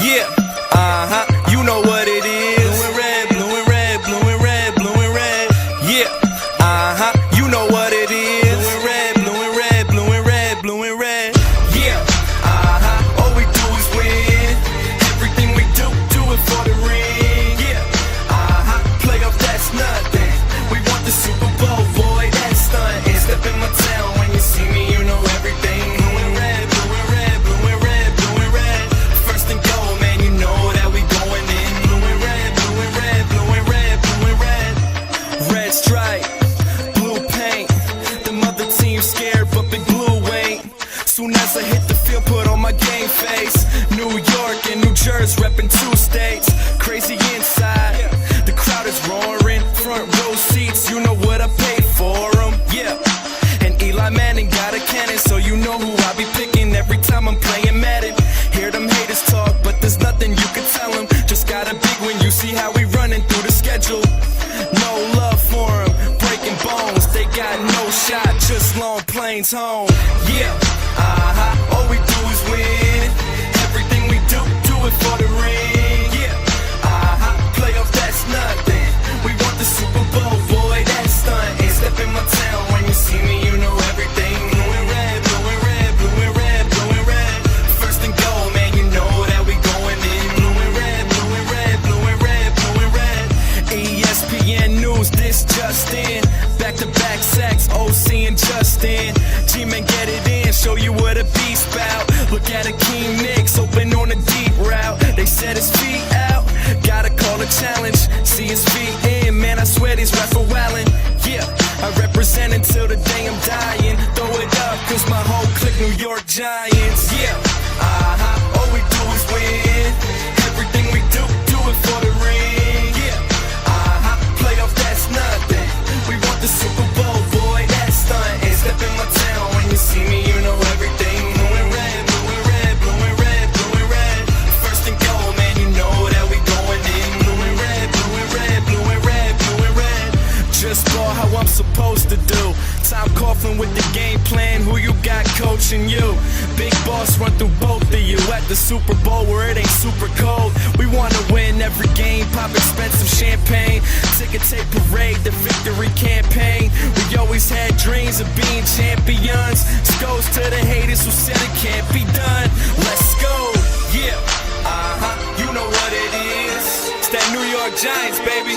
Yeah, you know what it is. Blue and red, blue and red, blue and red, blue and red. Yeah, you know what it is. Blue and red, blue and red, blue and red, blue and red. Yeah, all we do is win. Everything we do it for the ring. Yeah, playoff, that's nothing. We want the Super Bowl, boy, that's stuntin'. Step in my town when you see me, you know everything. Blue and red, blue and red, blue and red, blue and red. First and goal, man, you know that we going in. Blue and red, blue and red, blue and red, blue and red. Red stripe, blue paint. Them other teams scared, but Big Blue ain't. Soon as I hit the field, put on my game face. New York and New Jersey, reppin' 2 states. Crazy inside, the crowd is roaring. Front row seats, you know what I paid for them. Yeah, and Eli Manning got a cannon, so you know who I be picking every time I'm playing Madden. Hear them haters talk, but there's nothing you can tell them. Just got a big win, you see how we running through the schedule. No love for them, breaking bones. They got no shot, just long planes home. Yeah, all we do is win. Everything we do it for the ring. Yeah, playoff, that's nothing. We want the Super Bowl, boy, that's stuntin'. Step in my town when you see me, you know everything. Blue and red, blue and red, blue and red, blue and red. First and goal, man, you know that we going in. Blue and red, blue and red, blue and red, blue and red. ESPN News, this just in. Back-to-back sacks, OC and Justin. G-Man, get it in, show you what a beast bout. Look at Akeem Nicks, open on a deep route. They said his feet out, gotta call a challenge. See his feet in, man, I swear these rats for wildin'. Yeah, I represent until the day I'm dying. Throw it up, cause my whole clique New York Giants. Yeah, all we do is win. Everything we do it for the ring. Yeah, playoff, that's nothing. We want the Super Bowl, boy, that's stuntin'. Step in my town when you see me, you know everything. Blue and red, blue and red, blue and red, blue and red. First and goal, man, you know that we going in. Blue and red, blue and red, blue and red, blue and red. Just ball how I'm supposed to do. Tom Coughlin with the game plan. Who you got coaching you? Big boss run through both of you at the Super Bowl where it ain't super cold. We wanna win every game, pop expensive champagne. Ticker tape parade, the victory campaign. We always had dreams of being champions. Goes to the haters who said it can't be done. Let's go, yeah, you know what it is. It's that New York Giants, baby.